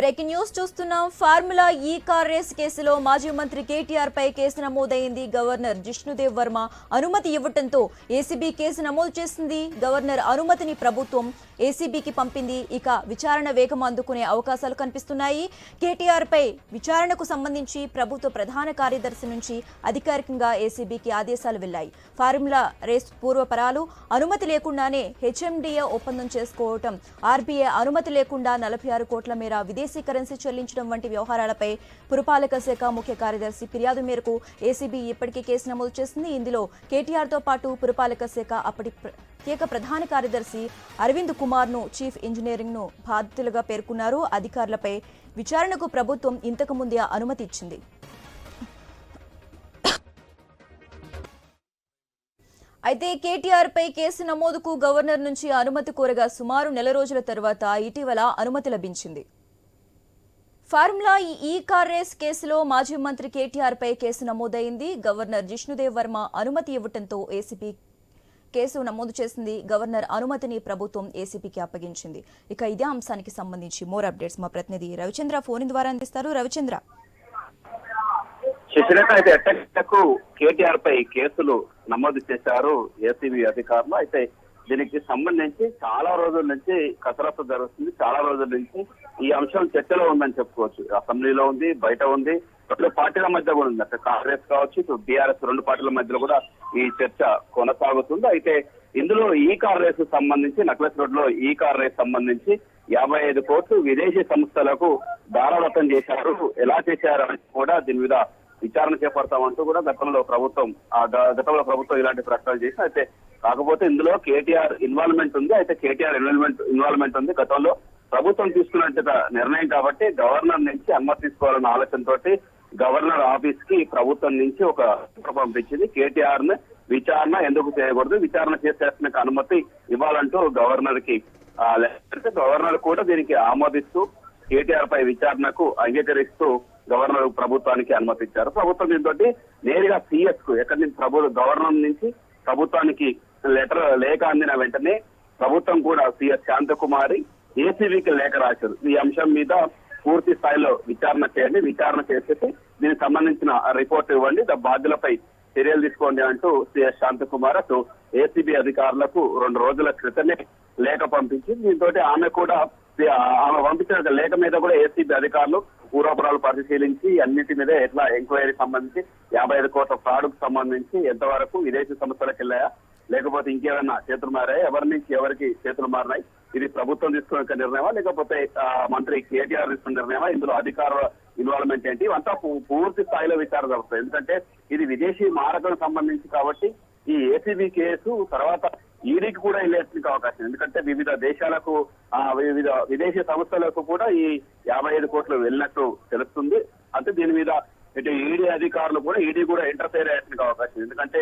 Breaking news చూస్తున్నాం. Formula ఈ car race కేసులో మాజీ మంత్రి కేటీఆర్ పై కేసు నమోదైంది. గవర్నర్ జిష్ణుదేవ్ వర్మ అనుమతి ఇవ్వడంతో ఏసీబీ కేసు నమోదు చేసింది. గవర్నర్ అనుమతిని ప్రభుత్వం ఏసీబీకి పంపింది. ఇక విచారణ వేగం అందుకునే అవకాశాలు కనిపిస్తున్నాయి. కేటీఆర్ పై విచారణకు సంబంధించి ప్రభుత్వ ప్రధాన కార్యదర్శి నుంచి అధికారికంగా ఏసీబీకి ఆదేశాలు వెళ్లాయి. ఫార్ములా రేస్ పూర్వపరాలు, అనుమతి లేకుండానే హెచ్ఎండిఏ ఒప్పందం చేసుకోవటం, ఆర్బీఐ అనుమతి లేకుండా 46 కోట్ల మేర విదేశీ కరెన్సీ చెల్లించడం వంటి వ్యవహారాలపై పురపాలక శాఖ ముఖ్య కార్యదర్శి ఫిర్యాదు మేరకు ఏసీబీ ఇప్పటికే కేసు నమోదు చేసింది. ఇందులో కేటీఆర్తో పాటు పురపాలక శాఖ అప్పటి ప్రత్యేక ప్రధాన కార్యదర్శి అరవింద్ కుమార్ను, చీఫ్ ఇంజనీరింగ్ను బాధితులుగా పేర్కొన్నారు. అధికారులపై విచారణకు ప్రభుత్వం ఇంతకు ముందే అనుమతి ఇచ్చింది. అయితే కేటీఆర్ పై కేసు నమోదుకు గవర్నర్ నుంచి అనుమతి కోరగా సుమారు నెల రోజుల తర్వాత ఇటీవల అనుమతి లభించింది. ఫార్ములా ఈ కార్ రేస్ కేసులో మాజీ మంత్రి కేటీఆర్ పై కేసు నమోదైంది. గవర్నర్ జిష్ణుదేవ్ వర్మ అనుమతి ఇవ్వడంతో ఏసీబీ కేసు నమోదు చేసింది. గవర్నర్ అనుమతిని ప్రభుత్వం ఏసీబీకి అప్పగించింది. ఇక ఇదే అంశానికి సంబంధించి మోర్ అప్డేట్స్ మా ప్రతినిధి రవిచంద్ర ఫోన్ ద్వారా అందిస్తారు. రవిచంద్ర, అయితే ఎట్టకు కేటీఆర్ పై కేసులు నమోదు చేశారు ఏసీబీ అధికారులు. అయితే దీనికి సంబంధించి చాలా రోజుల నుంచి కసరత్తు జరుగుతుంది. చాలా రోజుల నుంచి ఈ అంశం చర్చలో ఉందని చెప్పుకోవచ్చు. అసెంబ్లీలో ఉంది, బయట ఉంది, రెండు పార్టీల మధ్య కూడా ఉంది. అంటే కాంగ్రెస్ కావచ్చు, ఇటు బీఆర్ఎస్, రెండు పార్టీల మధ్యలో కూడా ఈ చర్చ కొనసాగుతుంది. అయితే ఇందులో ఈ కార్ రేసు సంబంధించి, నక్లెస్ రోడ్ లో ఈ కార్ రేసు సంబంధించి 55 కోట్లు విదేశీ సంస్థలకు దారాదత్తం చేశారు. ఎలా చేశారు అని కూడా దీని మీద విచారణ చేపడతామంటూ కూడా గతంలో ప్రభుత్వం ఇలాంటి ప్రకటనలు చేసి, అయితే కాకపోతే ఇందులో కేటీఆర్ ఇన్వాల్వ్మెంట్ ఉంది. అయితే కేటీఆర్ ఇన్వాల్వ్మెంట్ ఉంది. గతంలో ప్రభుత్వం తీసుకున్నట్టు నిర్ణయం కాబట్టి గవర్నర్ నుంచి అనుమతి తీసుకోవాలన్న ఆలోచనతో గవర్నర్ ఆఫీస్ కి ప్రభుత్వం నుంచి ఒక పంపించింది. కేటీఆర్ ని విచారణ ఎందుకు చేయకూడదు, విచారణ చేసేసిన అనుమతి ఇవ్వాలంటూ గవర్నర్ కి గవర్నర్ కూడా దీనికి ఆమోదిస్తూ కేటీఆర్ పై విచారణకు అంగీకరిస్తూ గవర్నర్ ప్రభుత్వానికి అనుమతి ఇచ్చారు. ప్రభుత్వం దీంతో నేరుగా సీఎస్ కు ఎక్కడి నుంచి గవర్నర్ నుంచి ప్రభుత్వానికి లేఖ అందిన వెంటనే ప్రభుత్వం కూడా సీఎస్ శాంతకుమారి ఏసీబీకి లేఖ రాశారు. ఈ అంశం మీద పూర్తి స్థాయిలో విచారణ చేయండి, విచారణ చేసేసి దీనికి సంబంధించిన రిపోర్ట్ ఇవ్వండి, బాధ్యులపై చర్యలు తీసుకోండి అంటూ సీఎస్ శాంతకుమార్ అటు ఏసీబీ అధికారులకు 2 రోజుల క్రితమే లేఖ పంపించి, దీంతో ఆమె పంపించిన లేఖ మీద కూడా ఏసీబీ అధికారులు పూర్వపరాలు పరిశీలించి అన్నింటి మీద ఎట్లా ఎంక్వైరీ సంబంధించి 55 కోట్ల ఫ్రాడ్ కు సంబంధించి ఎంతవరకు విదేశీ సంస్థలకు వెళ్ళాయా, లేకపోతే ఇంకేమైనా చేతులు మారాయా, ఎవరి నుంచి ఎవరికి చేతులు మారినాయి, ఇది ప్రభుత్వం తీసుకున్న నిర్ణయమా లేకపోతే మంత్రి కేటీఆర్ తీసుకున్న నిర్ణయమా, ఇందులో అధికారుల ఇన్వాల్వ్మెంట్ ఏంటి, ఇవంతా పూర్తి స్థాయిలో విచారణ జరుగుతుంది. ఎందుకంటే ఇది విదేశీ మారకం సంబంధించి కాబట్టి ఈ ఏసీబీ కేసు తర్వాత ఈడీకి కూడా వెళ్ళేందుకు అవకాశం. ఎందుకంటే వివిధ దేశాలకు వివిధ విదేశీ సంస్థలకు కూడా ఈ 55 కోట్లు వెళ్ళినట్టు తెలుస్తుంది. అంటే దీని మీద ఇటు ఈడీ అధికారులు కూడా ఈడీ కూడా ఇంటర్ఫేర్ అయ్యేందుకు అవకాశం. ఎందుకంటే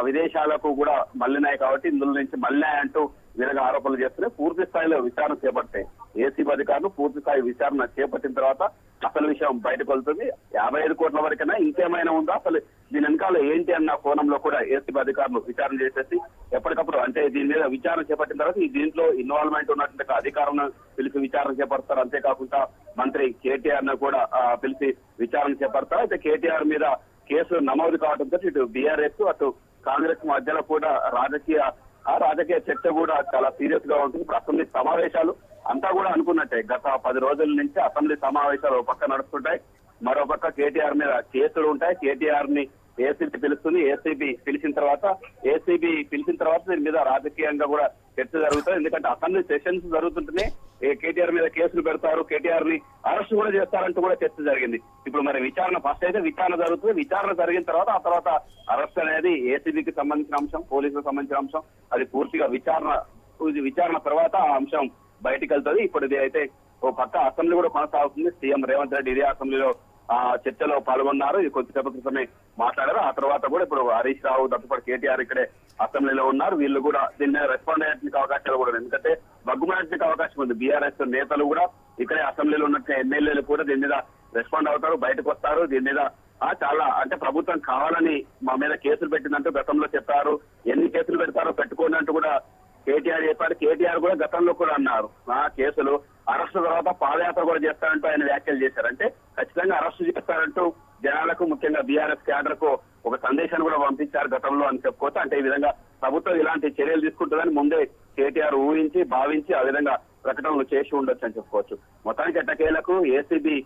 విదేశాలకు కూడా మళ్ళినాయి కాబట్టి ఇందులో నుంచి మళ్ళీ అంటూ వీళ్ళగా ఆరోపణలు చేస్తున్నాయి. పూర్తి స్థాయిలో విచారణ చేపట్టాయి ఏసీబీ అధికారులు. పూర్తి స్థాయి విచారణ చేపట్టిన తర్వాత అసలు విషయం బయటకు వెళ్తుంది. 55 కోట్ల వరకైనా ఇంకేమైనా ఉందా, అసలు దీని వెనకాల ఏంటి అన్న కోణంలో కూడా ఏసీబీ అధికారులు విచారణ చేసేసి ఎప్పటికప్పుడు అంటే దీని మీద విచారణ చేపట్టిన తర్వాత దీంట్లో ఇన్వాల్వ్మెంట్ ఉన్నటువంటి అధికారులను పిలిచి విచారణ చేపడతారు. అంతేకాకుండా మంత్రి కేటీఆర్ ను కూడా పిలిచి విచారణ చేపడతారు. అయితే కేటీఆర్ మీద కేసు నమోదు కావడంతో ఇటు బీఆర్ఎస్ అటు కాంగ్రెస్ మధ్యలో కూడా రాజకీయ చర్చ కూడా చాలా సీరియస్ గా ఉంటుంది. ఇప్పుడు అసెంబ్లీ సమావేశాలు అంతా కూడా అనుకున్నట్టే గత 10 రోజుల నుంచి అసెంబ్లీ సమావేశాలు ఒక పక్క నడుస్తుంటాయి, మరో పక్క కేటీఆర్ మీద కేసులు ఉంటాయి. కేటీఆర్ ని ఏసీబీ పిలుస్తుంది. ఏసీబీ పిలిచిన తర్వాత దీని మీద రాజకీయంగా కూడా చర్చ జరుగుతుంది. ఎందుకంటే అసెంబ్లీ సెషన్స్ జరుగుతుంటేనే కేటీఆర్ మీద కేసులు పెడతారు, కేటీఆర్ ని అరెస్ట్ కూడా చేస్తారంటూ కూడా చర్చ జరిగింది. ఇప్పుడు మరి విచారణ ఫస్ట్ అయితే విచారణ జరుగుతుంది. విచారణ జరిగిన తర్వాత ఆ తర్వాత అరెస్ట్ అనేది ఏసీబీకి సంబంధించిన అంశం, పోలీసులకు సంబంధించిన అంశం. అది పూర్తిగా విచారణ తర్వాత ఆ అంశం బయటకు వెళ్తుంది. ఇప్పుడు ఇది అయితే ఓ పక్క అసెంబ్లీ కూడా కొనసాగుతుంది. సీఎం రేవంత్ రెడ్డి ఇదే అసెంబ్లీలో చర్చలో పాల్గొన్నారు. ఇది కొద్దిసేపు క్రితమే మాట్లాడారు. ఆ తర్వాత కూడా ఇప్పుడు హరీష్ రావు, దత్తపాటి కేటీఆర్ ఇక్కడే అసెంబ్లీలో ఉన్నారు. వీళ్ళు కూడా దీని మీద రెస్పాండ్ అయ్యేందుకు అవకాశాలు కూడా ఎందుకంటే బగ్గుమనేందుకు అవకాశం ఉంది. బీఆర్ఎస్ నేతలు కూడా ఇక్కడే అసెంబ్లీలో ఉన్న ఎమ్మెల్యేలు కూడా దీని మీద రెస్పాండ్ అవుతారు, బయటకు వస్తారు. దీని మీద చాలా అంటే ప్రభుత్వం కావాలని మా మీద కేసులు పెట్టిందంటూ గతంలో చెప్పారు. ఎన్ని కేసులు పెడతారో పెట్టుకోండి అంటూ కూడా కేటీఆర్ చెప్పారు. కేటీఆర్ కూడా గతంలో కూడా అన్నారు కేసులు అరెస్ట్ తర్వాత పాదయాత్ర కూడా చేస్తారంటూ ఆయన వ్యాఖ్యలు చేశారు. అంటే ఖచ్చితంగా అరెస్ట్ చేస్తారంటూ జనాలకు, ముఖ్యంగా బీఆర్ఎస్ క్యాడర్ కు ఒక సందేశాన్ని కూడా పంపించారు గతంలో అని చెప్పుకోవచ్చు. అంటే ఈ విధంగా ప్రభుత్వం ఇలాంటి చర్యలు తీసుకుంటుందని ముందే కేటీఆర్ ఊహించి, భావించి ఆ విధంగా ప్రకటనలు చేసి ఉండొచ్చు అని చెప్పుకోవచ్చు. మొత్తానికి ఎట్టకేలకు ఏసీబీ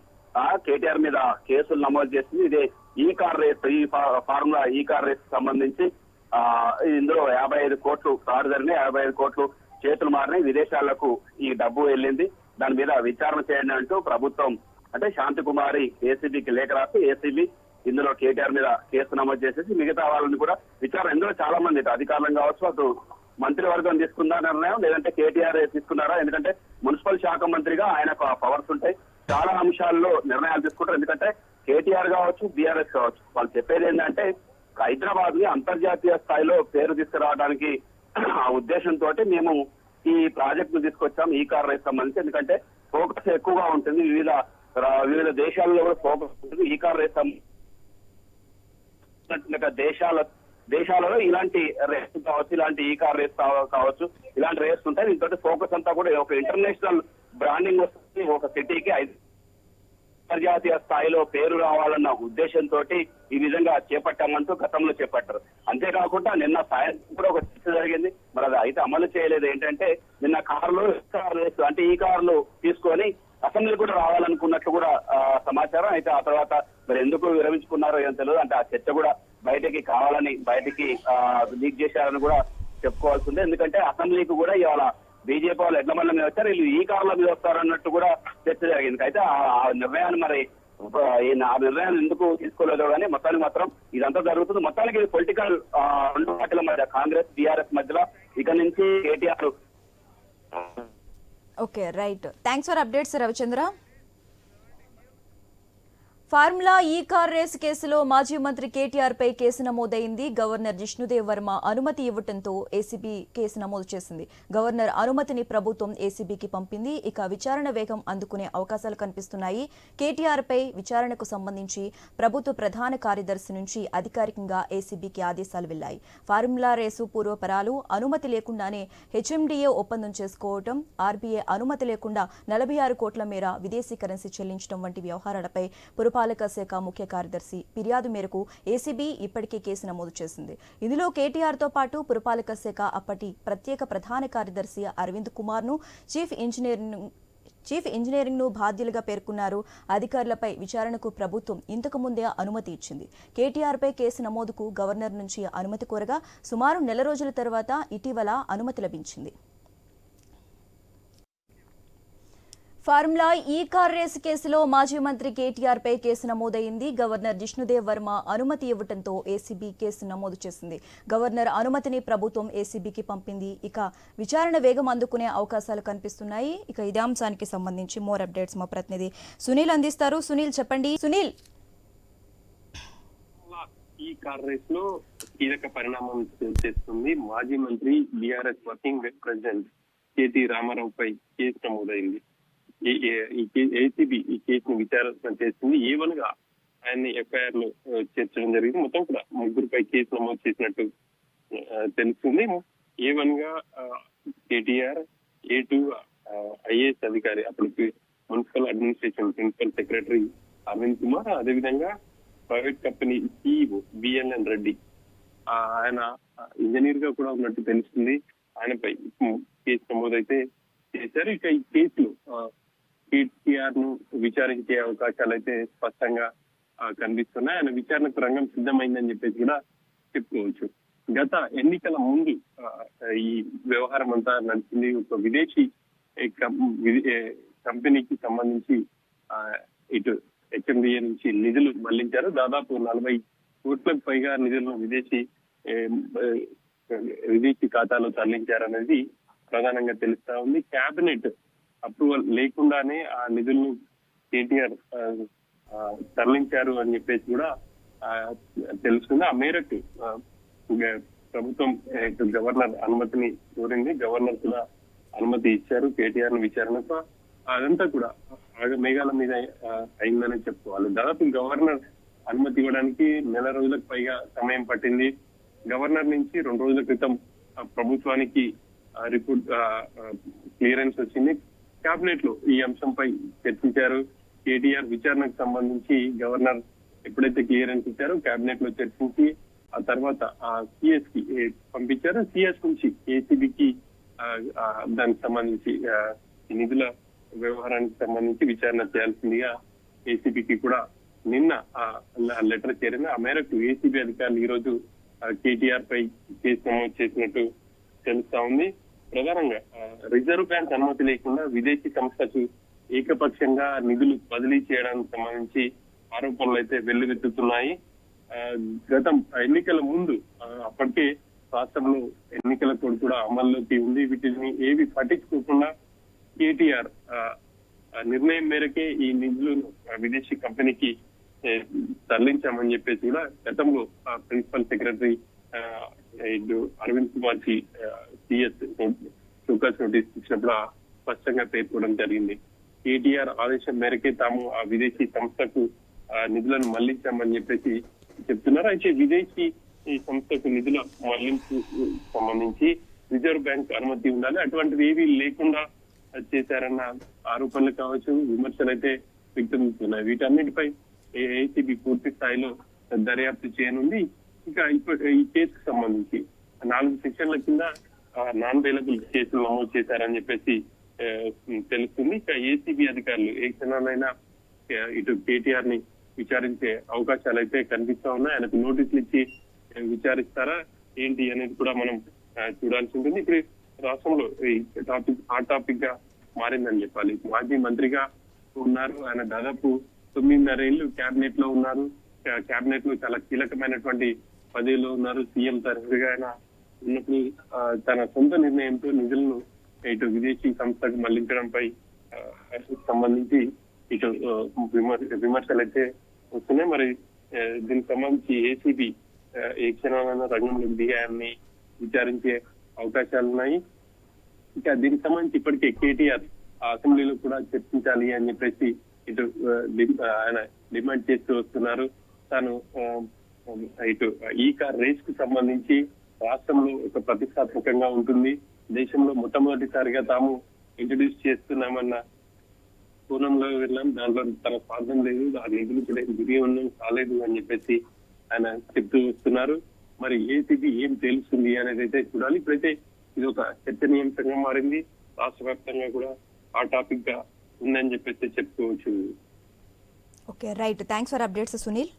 కేటీఆర్ మీద కేసులు నమోదు చేసింది. ఇదే ఈ కార్ రేస్, ఈ ఫార్ములా ఈ కార్ రేస్ సంబంధించి ఇందులో 55 కోట్లు ఫ్రాడ్ జరిగినాయి, 55 కోట్లు చేతులు మారినాయి, విదేశాలకు ఈ డబ్బు వెళ్ళింది, దాని మీద విచారణ చేయండి అంటూ ప్రభుత్వం అంటే శాంతికుమారి ఏసీబీకి లేఖ రాసి ఏసీబీ ఇందులో కేటీఆర్ మీద కేసు నమోదు చేసేసి మిగతా వాళ్ళని కూడా విచారణ, ఇందులో చాలా మంది అధికారులు కావచ్చు, అటు మంత్రివర్గం తీసుకుందా నిర్ణయం, లేదంటే కేటీఆర్ తీసుకున్నారా, ఎందుకంటే మున్సిపల్ శాఖ మంత్రిగా ఆయనకు ఆ పవర్స్ ఉంటాయి, చాలా అంశాల్లో నిర్ణయాలు తీసుకుంటారు. ఎందుకంటే కేటీఆర్ కావచ్చు, బీఆర్ఎస్ కావచ్చు, వాళ్ళు చెప్పేది ఏంటంటే హైదరాబాద్ ని అంతర్జాతీయ స్థాయిలో పేరు తీసుకురావడానికి ఆ ఉద్దేశంతో మేము ఈ ప్రాజెక్ట్ ను తీసుకొచ్చాం ఈ కార్ రేస్ సంబంధించి. ఎందుకంటే ఫోకస్ ఎక్కువగా ఉంటుంది, వివిధ దేశాలలో కూడా ఫోకస్ ఉంటుంది. ఈ కార్ రేస్ దేశాలలో ఇలాంటి రేస్ కావచ్చు, ఇలాంటి ఈ కార్ రేస్ కావచ్చు, ఇలాంటి రేస్ ఉంటాయి. దీంతో ఫోకస్ అంతా కూడా ఒక ఇంటర్నేషనల్ బ్రాండింగ్ వస్తుంది, ఒక సిటీకి అంతర్జాతీయ స్థాయిలో పేరు రావాలన్న ఉద్దేశంతో ఈ విధంగా చేపట్టామంటూ గతంలో చేపట్టారు. అంతేకాకుండా నిన్న సాయంత్రం కూడా ఒక చర్చ జరిగింది, మరి అది అయితే అమలు చేయలేదు. ఏంటంటే నిన్న కార్లు అంటే ఈ కార్లు తీసుకొని అసెంబ్లీ కూడా రావాలనుకున్నట్లు కూడా సమాచారం. అయితే ఆ తర్వాత మరి ఎందుకు విరమించుకున్నారో ఏం తెలియదు. అంటే ఆ చర్చ కూడా బయటికి కావాలని బయటికి లీక్ చేశారని కూడా చెప్పుకోవాల్సిందే. ఎందుకంటే అసెంబ్లీకి కూడా ఇవాళ బీజేపీ వాళ్ళు ఎడ్ల బండ్ల మీద వచ్చారు, వీళ్ళు ఈ కార్ల మీద వస్తారన్నట్టు కూడా చర్చ జరిగింది. అయితే ఆ నిర్ణయాన్ని మరి ఆ నిర్ణయాన్ని ఎందుకు తీసుకోలేదో కానీ మొత్తానికి మాత్రం ఇదంతా జరుగుతుంది. మొత్తానికి పొలిటికల్ రెండు పార్టీల మధ్య, కాంగ్రెస్ బీఆర్ఎస్ మధ్యలో ఇక నుంచి KTR. Okay, right. Thanks for updates Ravichandra. Formula ఈ కార్ రేస్ కేసులో మాజీ మంత్రి కేటీఆర్ పై కేసు నమోదైంది. గవర్నర్ జిష్ణుదేవ్ వర్మ అనుమతి ఇవ్వడంతో ఏసీబీ కేసు నమోదు చేసింది. గవర్నర్ అనుమతిని ప్రభుత్వం ఏసీబీకి పంపింది. ఇక విచారణ వేగం అందుకునే అవకాశాలు కనిపిస్తున్నాయి. కేటీఆర్ పై విచారణకు సంబంధించి ప్రభుత్వ ప్రధాన కార్యదర్శి నుంచి అధికారికంగా ఏసీబీకి ఆదేశాలు వెళ్లాయి. ఫార్ములా రేసు పూర్వపరాలు, అనుమతి లేకుండానే హెచ్ఎండిఏ ఒప్పందం చేసుకోవడం, ఆర్బీఐ అనుమతి లేకుండా 46 కోట్ల మేర విదేశీ కరెన్సీ చెల్లించడం వంటి వ్యవహారాలపై పురపాలక శాఖ ముఖ్య కార్యదర్శి ఫిర్యాదు మేరకు ఏసీబీ ఇప్పటికే కేసు నమోదు చేసింది. ఇందులో కేటీఆర్తో పాటు పురపాలక శాఖ అప్పటి ప్రత్యేక ప్రధాన కార్యదర్శి అరవింద్ కుమార్ను, చీఫ్ ఇంజనీరింగ్ ను బాధ్యులుగా పేర్కొన్నారు. అధికారులపై విచారణకు ప్రభుత్వం ఇంతకు ముందే అనుమతి ఇచ్చింది. కేటీఆర్ పై కేసు నమోదుకు గవర్నర్ నుంచి అనుమతి కోరగా సుమారు నెల రోజుల తర్వాత ఇటీవల అనుమతి లభించింది. ఫార్ములా ఈ కార్ రేసు కేసులో మాజీ మంత్రి కేటీఆర్ పై కేసు నమోదైంది. గవర్నర్ జిష్ణుదేవ్ వర్మ అనుమతి ఇవ్వడంతో ఏసీబీ కేసు నమోదు చేసింది. గవర్నర్ అనుమతిని ప్రభుత్వం ఏసీబీకి పంపింది. ఇక విచారణ వేగం అందుకునే అవకాశాలు కనిపిస్తున్నాయి. ఇక ఇదే అంశానికి సంబంధించి మోర్ అప్డేట్స్ మా ప్రతినిధి సునీల్ అందిస్తారు. సునీల్, చెప్పండి. సునీల్, ఈ కార్ రేస్ లో కీలక పరిణామం చేస్తుంది. మాజీ మంత్రి బీఆర్ఎస్ వర్కింగ్ ప్రెసిడెంట్ కేటీ రామారావుపై కేసు నమోదైంది. ఏసీబీ ఈ కేసును విచారణ చేస్తుంది. A1 గా ఆయన్ని ఎఫ్ఐఆర్ లో చేర్చడం జరిగింది. మొత్తం కూడా ముగ్గురుపై కేసు నమోదు చేసినట్టు తెలుస్తుంది. A1 గా కేటీఆర్, A2 ఐఏఎస్ అధికారి, అప్పటికి municipal administration principal secretary Arvind Kumar, అదేవిధంగా private company CEO BLN Reddy, ఆయన ఇంజనీర్ గా కూడా ఉన్నట్టు తెలుస్తుంది. ఆయనపై కేసు నమోదైతే చేశారు. ఇక ఈ కేసులో కేటీఆర్ ను విచారించే అవకాశాలు అయితే స్పష్టంగా కనిపిస్తున్నాయి. ఆయన విచారణకు రంగం సిద్ధమైందని చెప్పేసి కూడా చెప్పుకోవచ్చు. గత ఎన్నికల ముందు ఈ వ్యవహారం అంతా నడిచింది. ఒక విదేశీ కంపెనీకి సంబంధించి ఇటు హెచ్ఎండిఏ నుంచి నిధులు మళ్లించారు. దాదాపు 40 కోట్లకు పైగా నిధులను విదేశీ ఖాతాలో తరలించారనేది ప్రధానంగా తెలుస్తా ఉంది. కేబినెట్ అప్రూవల్ లేకుండానే ఆ నిధులను కేటీఆర్ తరలించారు అని చెప్పేసి కూడా తెలుస్తుంది. ఆ మేరకు ప్రభుత్వం గవర్నర్ అనుమతిని కోరింది. గవర్నర్ కూడా అనుమతి ఇచ్చారు కేటీఆర్ ను విచారణకు. అదంతా కూడా మేఘాల మీద అయిందని చెప్పుకోవాలి. దాదాపు గవర్నర్ అనుమతి ఇవ్వడానికి నెల రోజులకు పైగా సమయం పట్టింది. గవర్నర్ నుంచి 2 రోజుల క్రితం ప్రభుత్వానికి రిపోర్ట్ క్లియరెన్స్ వచ్చింది. కేబినెట్ లో ఈ అంశంపై చర్చించారు. కేటీఆర్ విచారణకు సంబంధించి గవర్నర్ ఎప్పుడైతే క్లియరెన్స్ ఇచ్చారో కేబినెట్ లో చర్చించి ఆ తర్వాత ఆ సిఎస్ కి పంపించారు. సిఎస్ నుంచి ఏసీబీకి దానికి సంబంధించి ఈ నిధుల వ్యవహారానికి సంబంధించి విచారణ చేయాల్సిందిగా ఏసీబీకి కూడా నిన్న లెటర్ చేరింది. ఆ మేరకు ఏసీబీ అధికారులు ఈ రోజు కేటీఆర్ పై కేసు నమోదు చేసినట్టు తెలుస్తా ఉంది. ప్రధానంగా రిజర్వ్ బ్యాంక్ అనుమతి లేకుండా విదేశీ సంస్థకు ఏకపక్షంగా నిధులు బదిలీ చేయడానికి సంబంధించి ఆరోపణలు అయితే వెల్లువెత్తుతున్నాయి. గతం ఎన్నికల ముందు అప్పటికే రాష్ట్రంలో ఎన్నికల కోడ్ కూడా అమల్లోకి ఉంది. వీటిని ఏవి పట్టించుకోకుండా కేటీఆర్ నిర్ణయం మేరకే ఈ నిధులను విదేశీ కంపెనీకి తరలించామని చెప్పేసి కూడా గతంలో ప్రిన్సిపల్ సెక్రటరీ అరవింద్ కుమార్ కి సిఎస్ షోకాస్ నోటీస్ ఇచ్చినప్పుడు స్పష్టంగా పేర్కొనడం జరిగింది. కేటీఆర్ ఆదేశం మేరకే తాము ఆ విదేశీ సంస్థకు నిధులను మళ్లించామని చెప్పేసి చెప్తున్నారు. అయితే విదేశీ ఈ సంస్థకు నిధుల మళ్లింపు సంబంధించి రిజర్వ్ బ్యాంక్ అనుమతి ఉండాలి, అటువంటివి ఏవి లేకుండా చేశారన్న ఆరోపణలు కావచ్చు, విమర్శలు అయితే వ్యక్తమవుతున్నాయి. వీటన్నిటిపై ఏసీబీ పూర్తి స్థాయిలో దర్యాప్తు చేయనుంది. ఇంకా ఈ కేసుకు సంబంధించి 4 సెక్షన్ల కింద నాన్ బెయిలబుల్ కేసులు నమోదు చేశారని చెప్పేసి తెలుస్తుంది. ఇక ఏసీబీ అధికారులు ఏ క్షణాలైనా ఇటు కేటీఆర్ ని విచారించే అవకాశాలు అయితే కనిపిస్తా ఉన్నాయి. ఆయనకు నోటీసులు ఇచ్చి విచారిస్తారా ఏంటి అనేది కూడా మనం చూడాల్సి ఉంటుంది. ఇప్పుడు రాష్ట్రంలో ఈ హాట్ టాపిక్ గా మారిందని చెప్పాలి. మాజీ మంత్రిగా ఉన్నారు ఆయన, దాదాపు 9.5 ఏళ్లు కేబినెట్ లో ఉన్నారు. కేబినెట్ లో చాలా కీలకమైనటువంటి పదవిలో ఉన్నారు. సీఎం తరఫుగా ఆయన ఉన్నప్పుడు తన సొంత నిర్ణయంతో నిధులను ఇటు విదేశీ సంస్థకు మళ్లించడంపై సంబంధించి ఇటు విమర్శలు అయితే వస్తున్నాయి. మరి దీనికి సంబంధించి ఏసీబీ ఏ క్షణాలైనా రంగంలోకి దిగాయని విచారించే అవకాశాలు ఉన్నాయి. ఇంకా దీనికి సంబంధించి ఇప్పటికే కేటీఆర్ అసెంబ్లీలో కూడా చర్చించాలి అని చెప్పేసి ఇటు ఆయన డిమాండ్ చేస్తూ వస్తున్నారు. తాను ఇటు ఈ కార్ రేస్ కు సంబంధించి రాష్ట్రంలో ఒక ప్రతిష్టాత్మకంగా ఉంటుంది, దేశంలో మొట్టమొదటిసారిగా తాము ఇంట్రడ్యూస్ చేస్తున్నామన్న కోణంలో వెళ్ళాం, దాంట్లో తన స్వార్థం లేదు, ఆ నిధులు కూడా దుర్వినియోగం కాలేదు అని చెప్పేసి ఆయన చెప్తూ వస్తున్నారు. మరి ఏసీబీ ఏం తెలుస్తుంది అనేది అయితే చూడాలి. ఇప్పుడైతే ఇది ఒక చర్చనీయాంశంగా మారింది, రాష్ట్ర వ్యాప్తంగా కూడా ఆ టాపిక్ గా ఉందని చెప్పేసి చెప్పుకోవచ్చు. Okay, right. Thanks for updates Sunil.